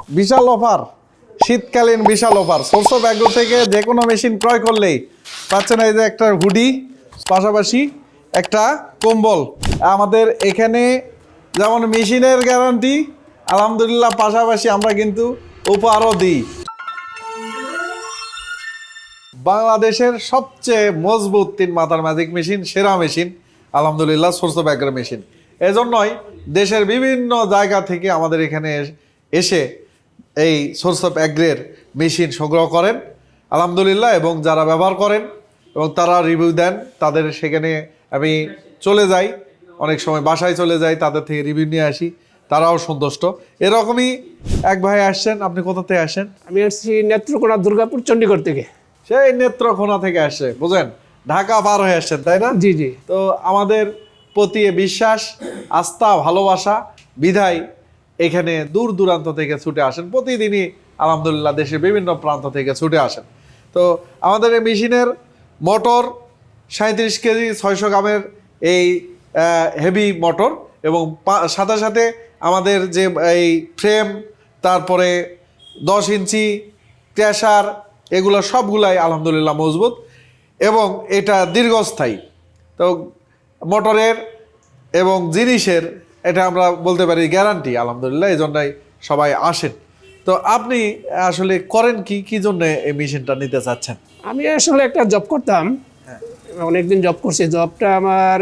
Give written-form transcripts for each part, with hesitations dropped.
বিশাল offer, শীতকালীন বিশাল offer. Source of agro থেকে যে কোনো মেশিন ক্রয় করলেই পাচ্ছেন এই যে একটা হুডি, পাশাপাশি একটা কম্বল। আমাদের এখানে যেমন মেশিনের গ্যারান্টি আলহামদুলিল্লাহ, পাশাপাশি আমরা কিন্তু উপহারও দিই। বাংলাদেশের সবচেয়ে মজবুত 3 মাথার ম্যাজিক মেশিন, সেরা মেশিন আলহামদুলিল্লাহ সোর্স অফ অ্যাগ্রো মেশিন। এজন্যই দেশের বিভিন্ন জায়গা থেকে আমাদের এখানে এসে এই সোর্স অফ অ্যাগ্রের মেশিন সংগ্রহ করেন আলহামদুলিল্লাহ, এবং যারা ব্যবহার করেন এবং তারা রিভিউ দেন, তাদের সেখানে আমি চলে যাই, অনেক সময় বাসায় চলে যাই, তাদের থেকে রিভিউ নিয়ে আসি, তারাও সন্তুষ্ট। এরকমই এক ভাই আসছেন, আপনি কোথা থেকে আসেন? আমি আসছি নেত্রকোনা দুর্গাপুর চণ্ডীগড় থেকে। সেই নেত্রকোনা থেকে আসছে, বুঝেন, ঢাকা পার হয়ে আসছেন, তাই না? জি জি। তো আমাদের প্রতি বিশ্বাস, আস্থা, ভালোবাসা বিধায় এখানে দূর দূরান্ত থেকে ছুটে আসেন প্রতিদিনই আলহামদুলিল্লাহ, দেশের বিভিন্ন প্রান্ত থেকে ছুটে আসেন। তো আমাদের এই মেশিনের মোটর 37 কেজি 600 গ্রামের এই হেভি মোটর, এবং সাথে সাথে আমাদের যে এই ফ্রেম, তারপরে 10 ইঞ্চি ক্র্যাশার, এগুলো সবগুলাই আলহামদুলিল্লাহ মজবুত এবং এটা দীর্ঘস্থায়ী। তো মোটরের এবং জিনিসের এটা আমরা বলতে পারি গ্যারান্টি আলহামদুলিল্লাহ, এই জন্যই সবাই আসেন। তো আপনি আসলে করেন কি জন্য এই মেশিনটা নিতে চাচ্ছেন? আমি আসলে একটা জব করতাম, অনেকদিন জব করছি। জবটা আমার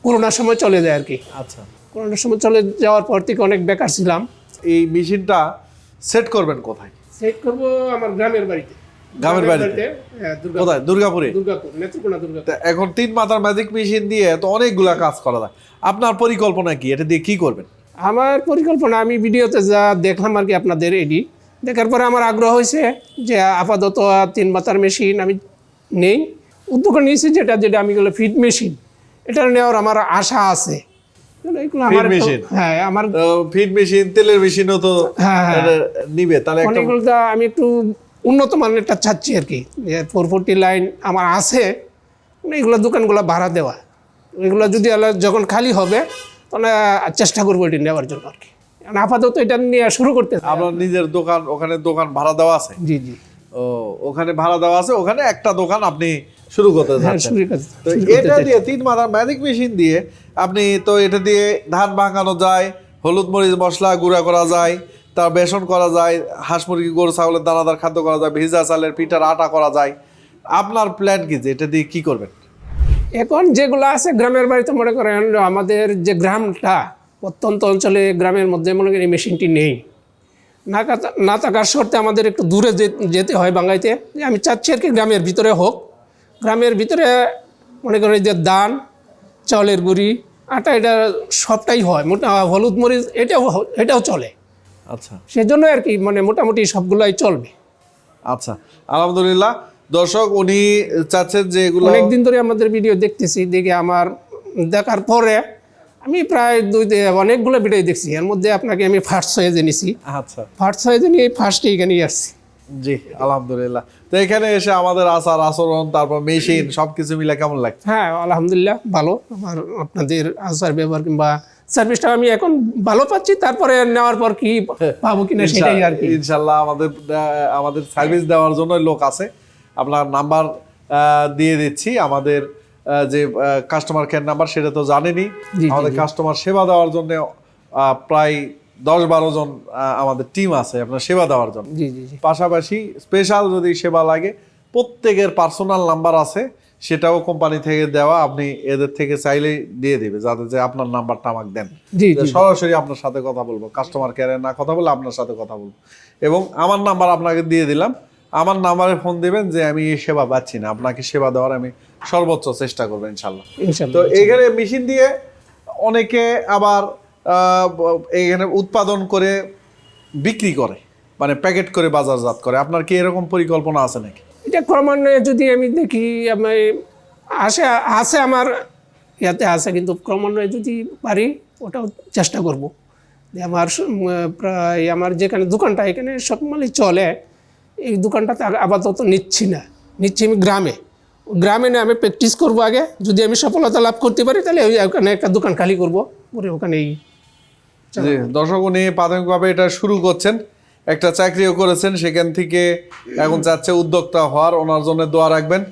করোনার সময় চলে যায় আর কি। আচ্ছা, করোনার সময় চলে যাওয়ার পর থেকে অনেক বেকার ছিলাম। এই মেশিনটা সেট করবেন কোথায়? সেট করবো আমার গ্রামের বাড়িতে। গ্রামের বাড়িতে? হ্যাঁ, কোথায়? দুর্গাপুরে? দুর্গাপুর, নেত্রকোনা দুর্গাপুর। এখন 3 মাথার ম্যাজিক মেশিন দিয়ে তো অনেকগুলা কাজ করা যায়। আপনার পরিকল্পনা কি, এটা দিয়ে কি করবেন? আমার পরিকল্পনা, আমি ভিডিওতে যা দেখলাম আর কি আপনাদের এডি দেখার পরে আমার আগ্রহ হয়েছে যে আপাতত 3 মাথার মেশিন আমি নেই। উদ্যোগ নিয়েছি যেটা আমি বলে ফিড মেশিন, এটা নেওয়ার আমার আশা আছে। হ্যাঁ, আমার ফিড মেশিন, তেলের মেশিনও তো নিবে, তাহলে অনেকগুলো আমি একটু উন্নত মানের একটা চাচ্ছি আর কি। 440 লাইন আমার আছে, এগুলো দোকানগুলো ভাড়া দেওয়া, এগুলো যদি যখন খালি হবে তাহলে চেষ্টা করবো এটা নেওয়ার জন্য আর কি। আপাতত এটা নিয়ে শুরু করতে। আপনার নিজের দোকান, ওখানে দোকান ভাড়া দেওয়া আছে? জি জি। ও, ওখানে ভাড়া দেওয়া আছে, ওখানে একটা দোকান আপনি শুরু করতে যাচ্ছেন। তো শুরু এটা দিয়ে 3 মাথার ম্যাজিক মেশিন দিয়ে আপনি তো এটা দিয়ে ধান ভাঙানো যায়, হলুদ মরিচ মশলা গুঁড়া করা যায়, তার বেসন করা যায়, হাঁস মুরগি গরু ছাগলের দানাদার খাদ্য করা যায়, ভিজা চালের পিঠার আটা করা যায়। আপনার প্ল্যান কি যে এটা দিয়ে কি করবেন? এখন যেগুলো আছে গ্রামের বাড়িতে, মনে করেন আমাদের যে গ্রামটা প্রত্যন্ত অঞ্চলে, গ্রামের মধ্যে মনে করেন এই মেশিনটি নেই। না থাকার শর্তে আমাদের একটু দূরে যেতে হয় বাঙাইতে। আমি চাচ্ছি আর কি গ্রামের ভিতরে হোক। গ্রামের ভিতরে মনে করেন যে ধান, চাউলের গুঁড়ি, আটা, এটা সবটাই হয়। হলুদ মরিচ এটাও চলে। আচ্ছা, সেজন্য আর কি মানে মোটামুটি সবগুলাই চলবে। আচ্ছা, আলহামদুলিল্লাহ। দর্শক, উনি চাচ্ছেন যে এগুলো অনেকদিন ধরে আমাদের ভিডিও দেখতেছি, দেখে আমার দেখার পরে আমি প্রায় অনেকগুলো ভিডিও দেখছি, এর মধ্যে আপনাকে আমি ফার্স্ট চয়েসে নিছি। আচ্ছা, ফার্স্ট চয়েসে নিয়ে ফার্স্টে এখানে আসছি। জি আলহামদুলিল্লাহ। তো এখানে এসে আমাদের আচার আচরণ, তারপর মেশিন, সবকিছু মিলে কেমন লাগছে? হ্যাঁ, আলহামদুলিল্লাহ ভালো। আমার আপনাদের আচার ব্যবহার কিংবা সার্ভিসটা আমি এখন ভালো পাচ্ছি। তারপরে নেওয়ার পর কি পাবো কিনা সেটাই আর কি। ইনশাল্লাহ আমাদের সার্ভিস দেওয়ার জন্য লোক আছে, আপনার নাম্বার দিয়ে দিচ্ছি। আমাদের যে কাস্টমার কেয়ার নাম্বার, সেটা তো জানেনই। আমাদের কাস্টমার সেবা দেওয়ার জন্য প্রায় 10-12 জন আমাদের টিম আছে আপনার সেবা দেওয়ার জন্য। জি জি জি। পাশাপাশি স্পেশাল যদি সেবা লাগে, প্রত্যেকের পার্সোনাল নাম্বার আছে, সেটাও কোম্পানি থেকে দেওয়া, আপনি এদের থেকে চাইলেই দিয়ে দিবে, যাতে যে আপনার নাম্বারটা আমাকে দেন, সরাসরি আপনার সাথে কথা বলবো, কাস্টমার কেয়ারে না কথা বলে আপনার সাথে কথা বলবো। এবং আমার নাম্বার আপনাকে দিয়ে দিলাম, আমার নাম্বারে ফোন দিবেন যে আমি এই সেবা পাচ্ছি না, আপনাকে সেবা দেওয়ার আমি সর্বোচ্চ চেষ্টা করবো ইনশাল্লাহ। তো এখানে মেশিন দিয়ে অনেকে আবার এখানে উৎপাদন করে বিক্রি করে, মানে প্যাকেট করে বাজারজাত করে। আপনার কি এরকম পরিকল্পনা আছে নাকি? এটা ক্রমান্বয়ে যদি আমি দেখি, আমি আছে আমার ইয়াতে আছে, কিন্তু ক্রমান্বয়ে যদি পারি ওটাও চেষ্টা করব। আমার প্রায় আমার যেখানে দোকানটা, এখানে সব মালই চলে। এই দোকানটাতে আপাতত নিচ্ছি আমি গ্রামে না, আমি প্র্যাকটিস করবো আগে। যদি আমি সফলতা লাভ করতে পারি তাহলে ওখানে একটা দোকান খালি করবো, পরে ওখানেই। দর্শক, উনি প্রাথমিকভাবে এটা শুরু করছেন। একটা চাকরিও করেছেন, সেখান থেকে এখন চাচ্ছে উদ্যোক্তা হওয়ার, ওনার জন্য দোয়া রাখবেন।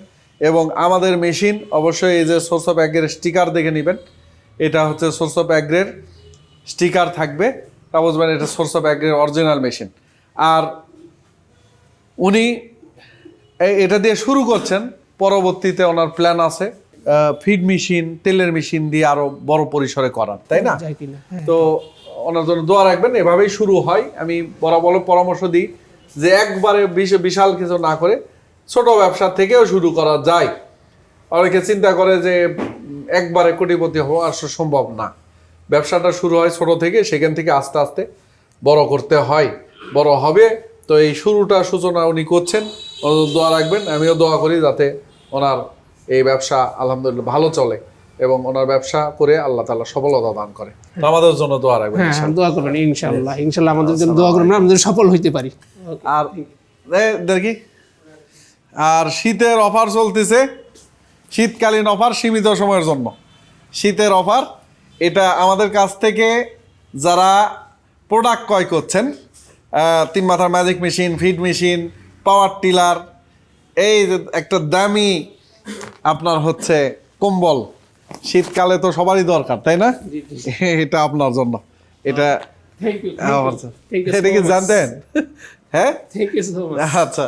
এবং আমাদের মেশিন অবশ্যই এই যে সোর্স অফ অ্যাগ্রের স্টিকার দেখে নেবেন, এটা হচ্ছে সোর্স অফ অ্যাগ্রের স্টিকার থাকবে, তা বুঝবেন এটা সোর্স অফ অ্যাগ্রের অরিজিনাল মেশিন। আর উনি এটা দিয়ে শুরু করছেন, পরবর্তীতে ওনার প্ল্যান আছে ফিড মেশিন, তেলের মেশিন দিয়ে আরো বড় পরিসরে করার, তাই না? যায় কিনা, হ্যাঁ। তো ওনার জন্য দোয়া রাখবেন। এভাবেই শুরু হয়। আমি বরাবর পরামর্শ দিই যে একবারে বিশাল কিছু না করে ছোট ব্যবসা থেকেও শুরু করা যায়। অনেকে চিন্তা করে যে একবারে কোটিপতি হওয়া আসলে সম্ভব না। ব্যবসাটা শুরু হয় ছোট থেকে, সেখান থেকে আস্তে আস্তে বড় করতে হয়, বড় হবে। তো এই সূচনা উনি করছেন, ওনার দোয়া রাখবেন। আমিও দোয়া করি যাতে ওনার এই ব্যবসা আলহামদুলিল্লাহ ভালো চলে এবং ওনার ব্যবসা করে আল্লাহ তাআলা সফলতা দান করে। তো আমাদের জন্য দোয়া রাখবেন। হ্যাঁ, দোয়া করবেন ইনশাআল্লাহ। ইনশাআল্লাহ আমাদের জন্য দোয়া করবেন, আমাদের সফল হইতে পারি। আর দেখি, আর শীতের অফার চলতেছে, শীতকালীন অফার সীমিত সময়ের জন্য। শীতের অফার এটা আমাদের কাছ থেকে যারা প্রোডাক্ট ক্রয় করছেন, 3 মাথার magic machine, feed machine, power tiller, এই যে একটা দামি আপনার হচ্ছে কম্বল, শীতকালে তো সবারই দরকার, তাই না? এটা আপনার জন্য। এটা থ্যাংক ইউ, এটা কি জানতেন? হ্যাঁ, থ্যাংক ইউ সো মাচ। আচ্ছা।